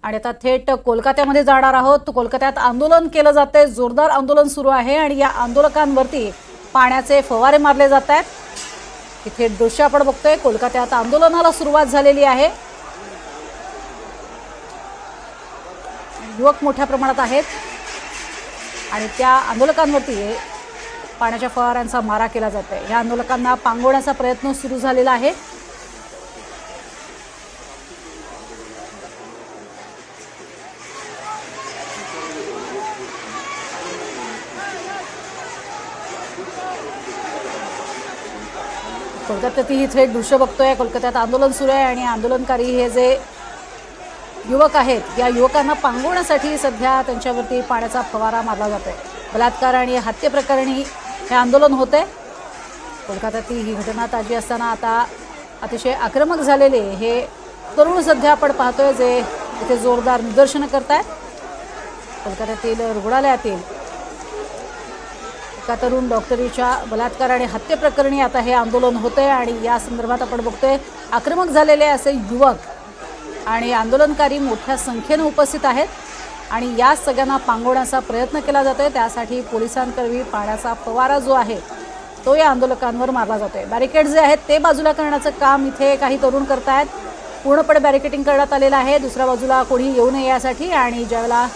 आणि आता थेट कोलकात्यामध्ये जाणार आहोत। कोलकात्यात आंदोलन केलं जाते, जोरदार आंदोलन सुरू आहे आणि या आंदोलकांवरती पाण्याचे फवारे मारले जात आहेत। इथे दृश्य आपण बघतोय, कोलकात्यात आंदोलनाला सुरुवात झालेली आहे। युवक मोठ्या प्रमाणात आहेत आणि त्या आंदोलकांवरती पाण्याच्या फवाऱ्यांचा मारा केला जातोय। या आंदोलकांना पांगवण्याचा प्रयत्न सुरू झालेला आहे। कोलकात्यात ही थेट दृश्य बघतोय। कोलकात्यात आंदोलन सुरू आहे आणि आंदोलनकारी हे जे युवक आहेत, या युवकांना पांगवण्यासाठी सध्या त्यांच्यावरती पाण्याचा फवारा मारला जातोय। बलात्कार आणि हत्ये प्रकरणी हे आंदोलन होते। कोलकात्यातील ही घटना ताजी असताना आता अतिशय आक्रमक झालेले हे तरुण सध्या आपण पाहतोय, जे इथे जोरदार निदर्शनं करतायत। कोलकात्यातील रुग्णालयातील एका तरुण डॉक्टरीच्या बलात्कार आणि हत्ये प्रकरणी आता हे आंदोलन होते आणि या संदर्भात आपण बघतोय आक्रमक झालेले असे युवक आणि आंदोलनकारी मोठ्या संख्येने उपस्थित आहेत आणि या सगळ्यांना पांगवण्याचा प्रयत्न केला जातोय। त्यासाठी पोलिसांकडे पाण्याचा फवारा जो आहे तो या आंदोलकांवर मारला जातोय। बॅरिकेड जे आहेत ते बाजूला करण्याचं काम इथे काही तरुण करतायत। पूर्णपणे बॅरिकेडिंग करण्यात आलेलं आहे, दुसऱ्या बाजूला कोणी येऊ नये यासाठी। आणि ज्यावेळेला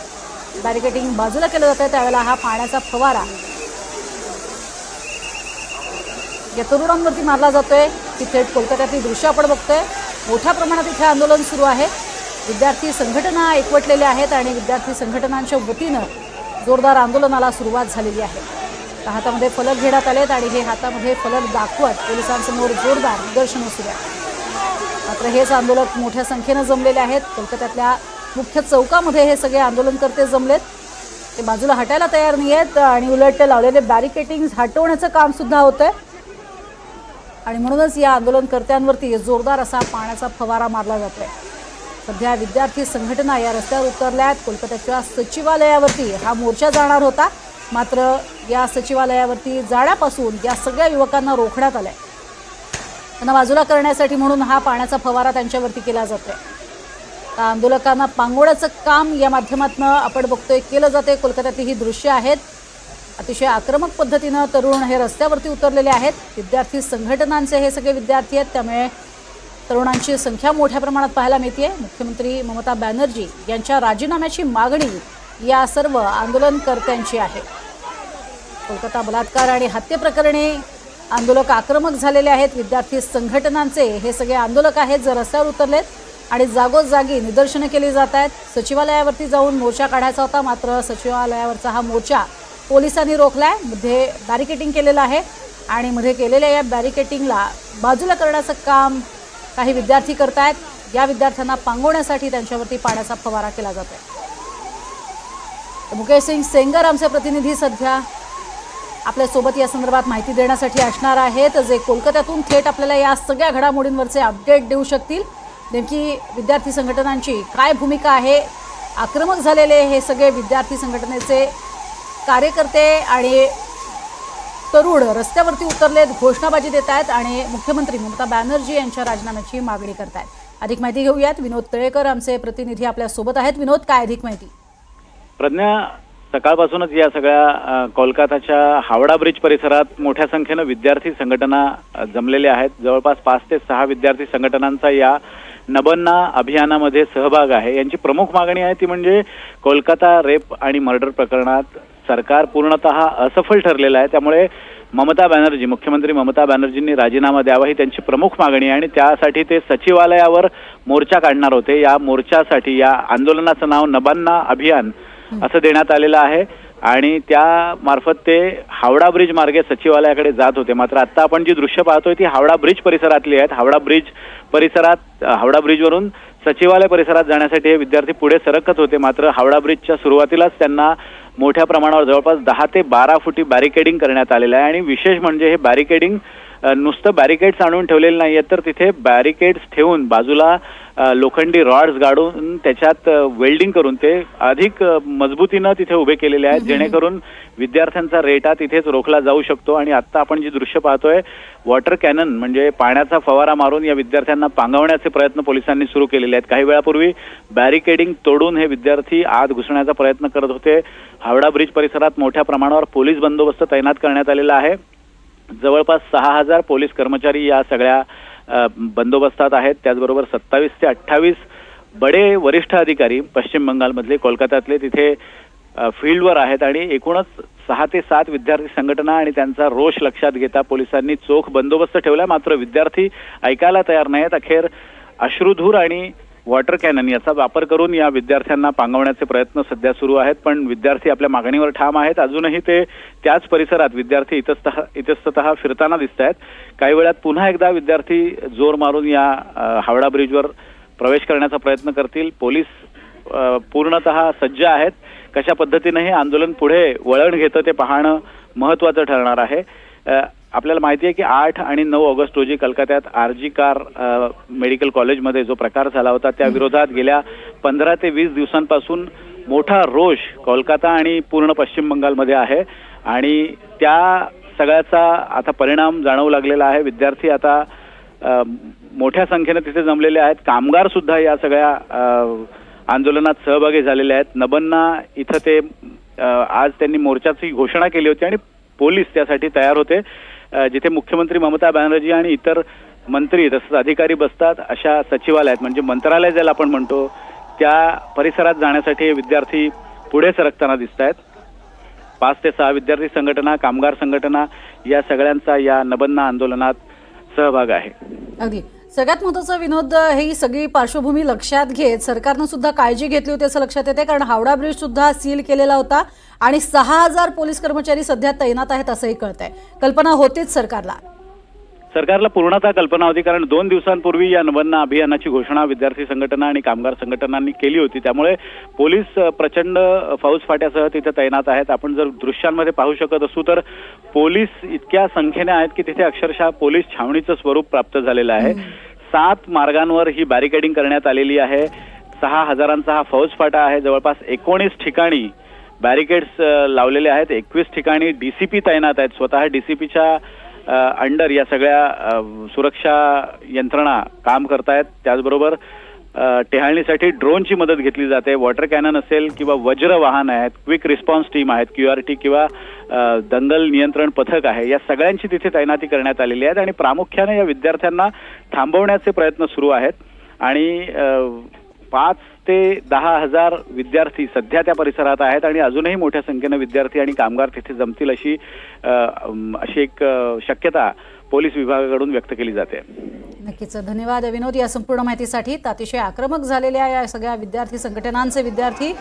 बॅरिकेडिंग बाजूला केलं जातंय त्यावेळेला हा पाण्याचा फवारा या तरुणांवरती मारला जातोय। तिथे कोलकात्यातील दृश्य आपण बघतोय, मोठ्या प्रमाणात इथे आंदोलन सुरू आहे। विद्यार्थी संघटना एकवटलेल्या आहेत आणि विद्यार्थी संघटनांच्या वतीनं जोरदार आंदोलनाला सुरुवात झालेली आहे। हातामध्ये फलक घेण्यात आलेत आणि हे हातामध्ये फलक दाखवत पोलिसांसमोर जोरदार निदर्शनं सुरू आहेत। मात्र हेच आंदोलक मोठ्या संख्येनं जमलेले आहेत। कोलकात्यातल्या मुख्य चौकामध्ये हे सगळे आंदोलनकर्ते जमलेत। ते बाजूला हटायला तयार नाही आहेत आणि उलट लावलेले बॅरिकेडिंग हटवण्याचं काम सुद्धा होतंय आणि म्हणूनच या आंदोलनकर्त्यांवरती जोरदार असा पाण्याचा फवारा मारला जातोय। सध्या विद्यार्थी संघटना या रस्त्यावर उतरल्यात। कोलकात्याच्या सचिवालयावरती हा मोर्चा जाणार होता, मात्र या सचिवालयावरती जाण्यापासून या सगळ्या युवकांना रोखण्यात आलंय। त्यांना बाजूला करण्यासाठी म्हणून हा पाण्याचा फवारा त्यांच्यावरती केला जातोय। आंदोलकांना पांगवण्याचं काम या माध्यमातून आपण बघतोय केलं जाते। कोलकात्यातली ही दृश्य आहेत, अतिशय आक्रमक पद्धतीनं तरुण हे रस्त्यावरती उतरलेले आहेत। विद्यार्थी संघटनांचे हे सगळे विद्यार्थी आहेत, त्यामुळे तरुणांची संख्या मोठ्या प्रमाणात पाहायला मिळते। मुख्यमंत्री ममता बॅनर्जी यांच्या राजीनाम्याची मागणी या सर्व आंदोलनकर्त्यांची आहे। कोलकाता बलात्कार आणि हत्ये प्रकरणी आंदोलक आक्रमक झालेले आहेत। विद्यार्थी संघटनांचे हे सगळे आंदोलक आहेत जे रस्त्यावर उतरलेत आणि जागोजागी निदर्शनं केली जात आहेत। सचिवालयावरती जाऊन मोर्चा काढायचा होता, मात्र सचिवालयावरचा हा मोर्चा पोलिसांनी रोखलाय। मध्ये बॅरिकेडिंग केलेलं आहे आणि मध्ये केलेल्या या बॅरिकेडिंगला बाजूला करण्याचं काम काही विद्यार्थी करतायत। या विद्यार्थ्यांना पांगवण्यासाठी त्यांच्यावरती पाण्याचा फवारा केला जातोय। मुकेश सिंग सेंगर आमचे प्रतिनिधी सध्या आपल्यासोबत या संदर्भात माहिती देण्यासाठी असणार आहेत, जे कोलकात्यातून थेट आपल्याला या सगळ्या घडामोडींवरचे अपडेट देऊ शकतील। नेमकी विद्यार्थी संघटनांची काय भूमिका आहे, आक्रमक झालेले हे सगळे विद्यार्थी संघटनेचे कार्यकर्ते आणि तरुण रस्त्यावरती उतरलेत, घोषणाबाजी देत आहेत आणि मुख्यमंत्री ममता बॅनर्जी यांच्या राजीनाम्याची मागणी करतायत। अधिक माहिती घेऊयात, विनोद तळेकर आमचे प्रतिनिधी आपल्या सोबत आहेत। विनोद, काय अधिक माहिती? प्रज्ञा, सकाळपासूनच या सगळ्या कोलकाताच्या हावडा ब्रिज परिसरात मोठ्या संख्येनं विद्यार्थी संघटना जमलेल्या आहेत। जवळपास 5 ते 6 विद्यार्थी संघटनांचा या नबन्ना अभियानामध्ये सहभाग आहे। यांची प्रमुख मागणी आहे ती म्हणजे कोलकाता रेप आणि मर्डर प्रकरणात सरकार पूर्णतः असफल ठरलेलं आहे, त्यामुळे मुख्यमंत्री ममता बॅनर्जींनी राजीनामा द्यावा ही त्यांची प्रमुख मागणी आहे आणि त्यासाठी ते सचिवालयावर मोर्चा काढणार होते। या मोर्चासाठी या आंदोलनाचं नाव नबन्ना अभियान असं देण्यात आलेलं आहे आणि त्या मार्फत ते हावडा ब्रिज मार्गे सचिवालयाकडे जात होते। मात्र आता आपण जी दृश्य पाहतोय ती हावडा ब्रिज परिसरातली आहेत। हावडा ब्रिजवरून सचिवालय परिसरात जाण्यासाठी हे विद्यार्थी पुढे सरकत होते, मात्र हावडा ब्रिजच्या सुरुवातीलाच त्यांना मोठ्या प्रमाणावर जवळपास 10 ते 12 फुटी बॅरिकेडिंग करण्यात आलेलं आहे आणि विशेष म्हणजे हे बॅरिकेडिंग नुसतं बॅरिकेड्स आणून ठेवलेले नाही आहेत, तर तिथे बॅरिकेड्स ठेवून बाजूला लोखंडी रॉड्स गाडून त्याच्यात वेल्डिंग करून ते अधिक मजबूतीनं तिथे उभे केलेले आहेत, जेणेकरून विद्यार्थ्यांचा रेटा तिथेच रोखला जाऊ शकतो. आणि आता आपण जी दृश्य पाहतोय, वॉटर कॅनन म्हणजे पाण्याचा फवारा मारून या विद्यार्थ्यांना पांगवण्याचे प्रयत्न पोलिसांनी सुरू केलेले आहेत. काही वेळापूर्वी बॅरिकेडिंग तोडून हे विद्यार्थी आत घुसण्याचा प्रयत्न करत होते. हावडा ब्रिज परिसरात मोठ्या प्रमाणावर पोलीस बंदोबस्त तैनात करण्यात आलेला आहे. जवळपास 6,000 पोलीस कर्मचारी या सगळ्या बंदोबस्तात आहेत. त्याचबरोबर 27 ते 28 बडे वरिष्ठ अधिकारी पश्चिम बंगालमधले, कोलकात्यातले तिथे फील्डवर आहेत. आणि एकूणच 6 ते 7 विद्यार्थी संघटना आणि त्यांचा रोष लक्षात घेता पोलिसांनी चोख बंदोबस्त ठेवला. मात्र विद्यार्थी ऐकायला तयार नाहीत. अखेर अश्रुधूर आणि वॉटर कॅनन याचा वापर करून या विद्यार्थ्यांना पांगवण्याचे प्रयत्न सध्या सुरू आहेत. पण विद्यार्थी आपल्या मागणीवर ठाम आहेत. अजूनही ते त्याच परिसरात विद्यार्थी इतस्ततः फिरताना दिसत आहेत. काही वेळात पुन्हा एकदा विद्यार्थी जोर मारून या हावडा ब्रिजवर प्रवेश करण्याचा प्रयत्न करतील. पोलीस पूर्णतः सज्ज आहेत. कशा पद्धतीने हे आंदोलन पुढे वळण घेतं ते पाहणं महत्त्वाचं ठरणार आहे. आपल्याला माहिती आहे की 8 आणि 9 ऑगस्ट रोजी कलकत्त्यात आरजी कार मेडिकल कॉलेजमध्ये जो प्रकार झाला होता त्या विरोधात गेल्या 15 ते 20 दिवसांपासून मोठा रोष कोलकाता आणि पूर्ण पश्चिम बंगालमध्ये आहे. आणि त्या सगळ्याचा आता परिणाम जाणवू लागलेला आहे. विद्यार्थी आता मोठ्या संख्येने तिथे जमलेले आहेत. कामगार सुद्धा या सगळ्या आंदोलनात सहभागी झालेले आहेत. नबन्ना इथं ते आज त्यांनी मोर्चाची घोषणा केली होती आणि पोलीस त्यासाठी तयार होते. जिथे मुख्यमंत्री ममता बॅनर्जी आणि इतर मंत्री तसंच अधिकारी बसतात अशा सचिवालयात म्हणजे मंत्रालय ज्याला आपण म्हणतो त्या परिसरात जाण्यासाठी विद्यार्थी पुढे सरकताना दिसत आहेत. 5 ते 6 विद्यार्थी संघटना, कामगार संघटना या सगळ्यांचा या नबन्ना आंदोलनात सहभाग आहे. अगदी सगळ्यात महत्त्वाचा विनोद, ही सगळी पार्श्वभूमी लक्षात घेत सरकारनं सुद्धा काळजी घेतली होती असं लक्षात येते. कारण हावडा ब्रिज सुद्धा सील केलेला होता आणि 6,000 पोलीस कर्मचारी सध्या तैनात आहेत असंही कळतंय. कल्पना होतीच सरकारला पूर्णतः कल्पना होती, कारण 2 दिवसांपूर्वी या नबन्ना अभियानाची घोषणा विद्यार्थी संघटना आणि कामगार संघटनांनी केली होती. त्यामुळे पोलीस प्रचंड फौजफाट्यासह तिथे तैनात आहेत. आपण जर दृश्यांमध्ये पाहू शकत असू तर पोलीस इतक्या संख्येने आहेत की तिथे अक्षरशः पोलीस छावणीचं स्वरूप प्राप्त झालेलं आहे. 7 मार्गांवर ही बॅरिकेडिंग करण्यात आलेली आहे. 6,000चा हा फौजफाटा आहे. जवळपास 19 ठिकाणी बॅरिकेड्स लावलेले आहेत. 21 ठिकाणी डीसीपी तैनात आहेत. स्वतः डीसीपीच्या अंडर या सगळ्या सुरक्षा यंत्रणा काम करतायत. त्याचबरोबर टेहाळणीसाठी ड्रोनची मदत घेतली जाते. वॉटर कॅनन असेल किंवा वज्र वाहन आहेत, क्विक रिस्पॉन्स टीम आहेत, QRT किंवा दंगल नियंत्रण पथक आहे, या सगळ्यांची तिथे तैनाती करण्यात आलेली आहे. आणि प्रामुख्याने या विद्यार्थ्यांना थांबवण्याचे प्रयत्न सुरू आहेत. आणि 5 ते 10,000 विद्यार्थी सध्या त्या परिसरात आहेत आणि अजूनही मोठ्या संख्येने विद्यार्थी आणि कामगार तिथे जमतील अशी एक शक्यता पोलीस विभागाकडून व्यक्त केली जाते. नक्कीच धन्यवाद विनोद या संपूर्ण माहितीसाठी. अतिशय आक्रमक झालेल्या या सगळ्या विद्यार्थी संघटनांचे विद्यार्थी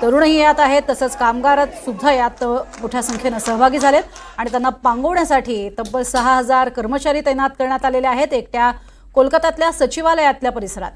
तरुणही यात आहेत, तसंच कामगार सुद्धा यात मोठ्या संख्येनं सहभागी झालेत आणि त्यांना पांगवण्यासाठी तब्बल 6,000 कर्मचारी तैनात करण्यात आलेले आहेत एकट्या कोलकात्यातल्या सचिवालयातल्या परिसरात.